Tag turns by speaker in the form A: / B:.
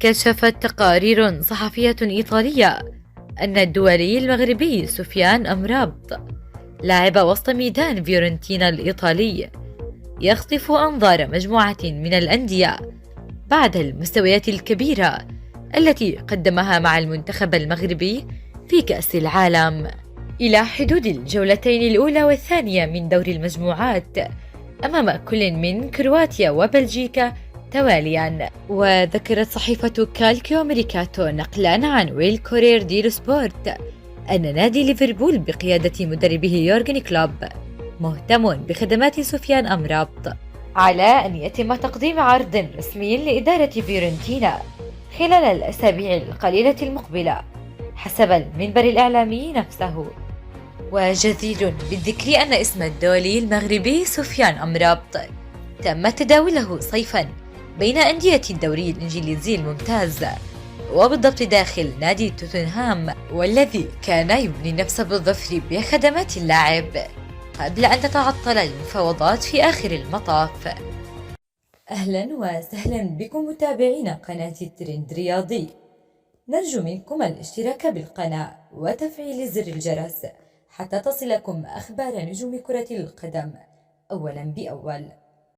A: كشفت تقارير صحفية إيطالية أن الدولي المغربي سفيان أمرابط لاعب وسط ميدان فيورنتينا الإيطالي يخطف أنظار مجموعة من الأندية بعد المستويات الكبيرة التي قدمها مع المنتخب المغربي في كأس العالم إلى حدود الجولتين الأولى والثانية من دور المجموعات أمام كل من كرواتيا وبلجيكا تواليا. وذكرت صحيفة كالكيو ميركاتو نقلا عن ويل كورير ديلو سبورت أن نادي ليفربول بقيادة مدربه يورغن كلوب مهتم بخدمات سفيان أمرابط على أن يتم تقديم عرض رسمي لإدارة فيورنتينا خلال الأسابيع القليلة المقبلة حسب المنبر الإعلامي نفسه. وجدير بالذكر أن اسم الدولي المغربي سفيان أمرابط تم تداوله صيفا بين أندية الدوري الإنجليزي الممتاز وبالضبط داخل نادي توتنهام، والذي كان يبني نفسه بالظفر بخدمات اللاعب قبل أن تتعطل المفاوضات في آخر المطاف. أهلا وسهلا بكم متابعين قناة الترند رياضي، نرجو منكم الاشتراك بالقناة وتفعيل زر الجرس حتى تصلكم أخبار نجوم كرة القدم أولا بأول.